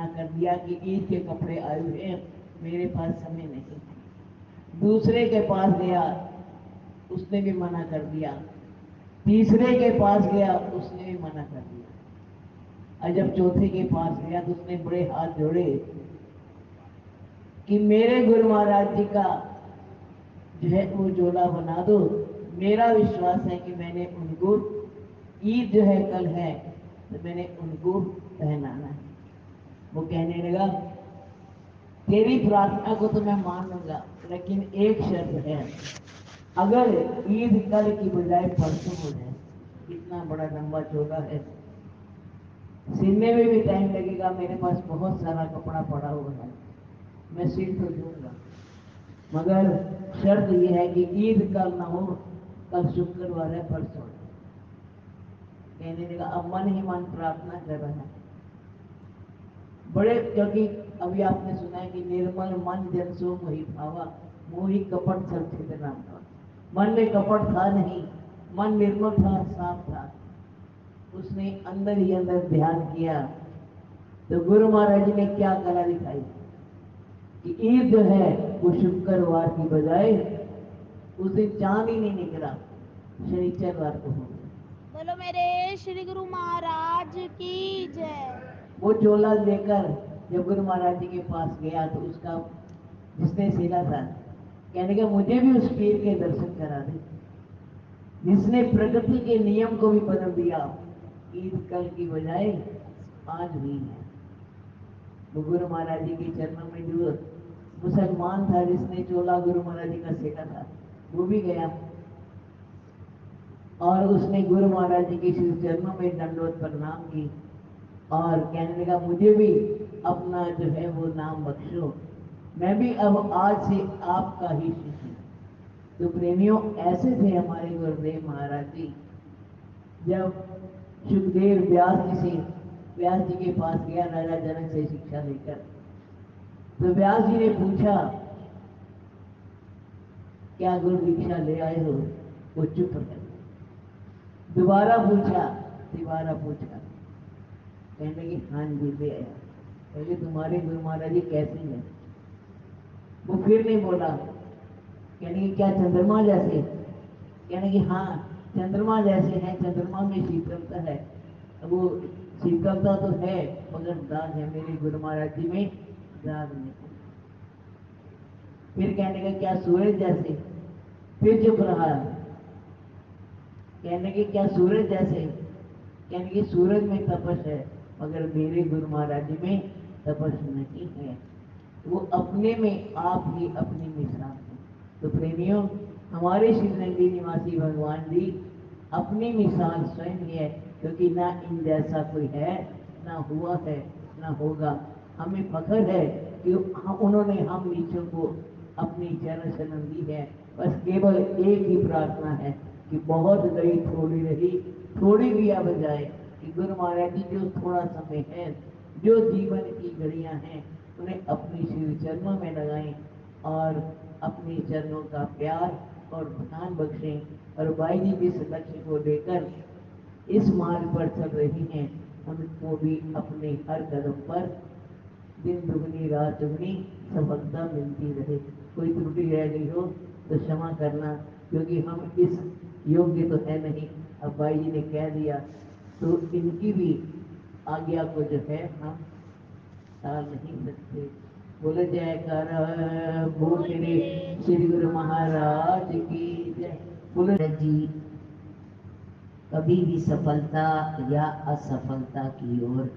मना कर दिया कि ईद के कपड़े आए हुए हैं, मेरे पास समय नहीं। दूसरे के पास गया, उसने भी मना कर दिया। तीसरे के पास गया, उसने भी मना कर दिया। और जब चौथे के पास गया तो उसने बड़े हाथ जोड़े कि मेरे गुरु महाराज जी का जो है वो झोला बना दो। मेरा विश्वास है कि मैंने उनको, ईद जो है कल है, तो मैंने उनको पहनाना है। वो कहने लगा तेरी प्रार्थना को तो मैं मान लूंगा, लेकिन एक शर्त है, अगर ईद कल की बजाय परसों हो जाए। इतना बड़ा लंबा चौड़ा है, सिलने में भी टाइम लगेगा, मेरे पास बहुत सारा कपड़ा पड़ा हुआ है, मैं सिल तो दूंगा, मगर शर्त यह है कि ईद कल ना हो, कल शुक्रवार है, परसों। कहने लगा, अब मन ही मन प्रार्थना कर रहा है बड़े, क्योंकि अभी आपने सुना है कि निर्मल मन जन सो मोहि भावा, मोहि कपट सब छिद नाम था। मन में कपट था नहीं, मन निर्मल था, साफ था। उसने अंदर ही अंदर ध्यान किया तो गुरु महाराज जी ने क्या कला दिखाई कि ईद जो है वो शुक्रवार की बजाय उस दिन चांद ही नहीं निकला, शनिचरवार को हो गया। बोलो मेरे श्री गुरु महाराज की जय। वो चोला लेकर जब गुरु महाराज जी के पास गया तो उसका जिसने सिला था कहने का मुझे भी उस पीर के दर्शन करा दे जिसने प्रकृति के नियम को भी बदल दिया। ईद कल की बजाय आज हुई है। वो गुरु महाराज जी के चरणों में जो मुसलमान था जिसने चोला गुरु महाराज जी का सेका था, वो भी गया और उसने गुरु महाराज जी के चरणों में दंडवत प्रणाम की और कहने लगा मुझे भी अपना जो है वो नाम बख्शो, मैं भी अब आज से आपका ही शिष्य हूँ। तो प्रेमियों, ऐसे थे हमारे गुरुदेव महाराज जी। जब सुखदेव व्यास जी के पास गया राजा जनक से शिक्षा लेकर, तो व्यास जी ने पूछा क्या गुरु दीक्षा ले आए हो? वो चुप है। दोबारा पूछा, तिबारा पूछा, कहने लगी हाँ जी ले आया। कहले तुम्हारे गुरु महाराज जी कैसे हैं? वो फिर नहीं बोला। कहने की क्या चंद्रमा जैसे? कहने की हाँ चंद्रमा जैसे हैं, चंद्रमा में शीतलता है। वो शीतलता तो है मगर दाग है, मेरे गुरु महाराज जी में दाग नहीं। फिर कहने का क्या सूरज जैसे? फिर चुप रहा। कहने के क्या सूरज जैसे? कहने की सूरज में तपस है मगर मेरे गुरु महाराज जी में तपस नहीं है। वो अपने में आप ही अपनी मिसाल है। तो प्रेमियों, हमारे शिवनंदी निवासी भगवान जी अपनी मिसाल स्वयं ही है, क्योंकि ना इन जैसा कोई है, ना हुआ है, ना होगा। हमें फख्र है कि उन्होंने हम नीचों को अपनी चरण शरण दी है। बस केवल एक ही प्रार्थना है कि बहुत गई थोड़ी रही, थोड़ी भी अब जाए, कि गुरु महाराज जी जो थोड़ा समय है, जो जीवन की घड़ियां हैं, उन्हें अपनी श्री चरणों में लगाएं और अपने चरणों का प्यार और ध्यान बख्शें। और भाई जी जिस लक्ष्य को लेकर इस मार्ग पर चल रही हैं, हमको भी अपने हर कदम पर दिन दुगनी रात चुगनी सफलता मिलती रहे। कोई त्रुटि रह गई हो तो क्षमा करना, क्योंकि हम इस योग्य तो है नहीं। अब भाई जी ने कह दिया तो इनकी भी आज्ञा को जो है हम टाल नहीं सकते। बोले जयकार बोल मेरे श्री गुरु महाराज की जय। बोले जी कभी भी सफलता या असफलता की ओर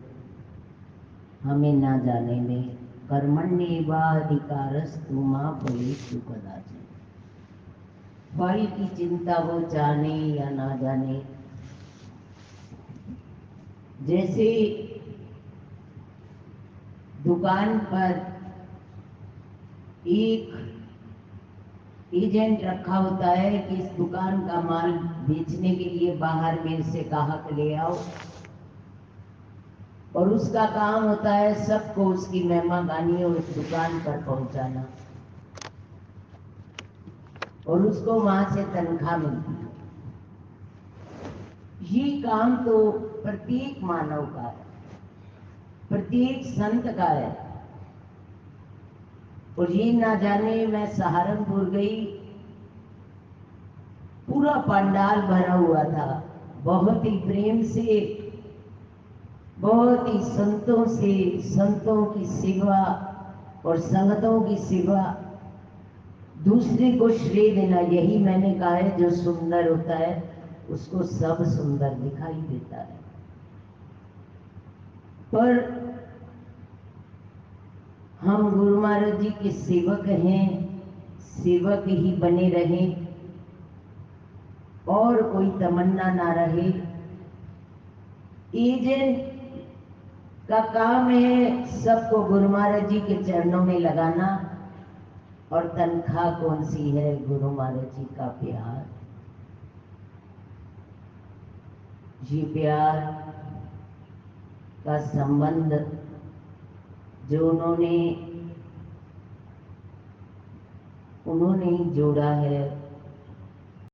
हमें ना जाने दें। कर्मण्येवाधिकारस्तु मा फलेषु कदाचन। फल की चिंता वो जाने या ना जाने। जैसे दुकान पर एक एजेंट रखा होता है कि इस दुकान का माल बेचने के लिए बाहर में से ग्राहक ले आओ, और उसका काम होता है सबको उसकी मेहमानदानी उस दुकान पर पहुंचाना, और उसको वहां से तनख्वाह मिलती है। ये काम तो प्रत्येक मानव का है। प्रत्येक संत का है। और ये ना जाने, मैं सहारनपुर गई, पूरा पंडाल भरा हुआ था, बहुत ही प्रेम से, बहुत ही संतों से, संतों की सेवा और संगतों की सेवा, दूसरे को श्रेय देना, यही मैंने कहा है, जो सुंदर होता है उसको सब सुंदर दिखाई देता है। पर हम गुरु महाराज जी के सेवक हैं, सेवक ही बने रहें और कोई तमन्ना ना रहे। एजेंट का काम है सबको गुरु महाराज जी के चरणों में लगाना, और तनख्वाह कौन सी है? गुरु महाराज जी का प्यार। ये प्यार का संबंध जो उन्होंने ही जोड़ा है,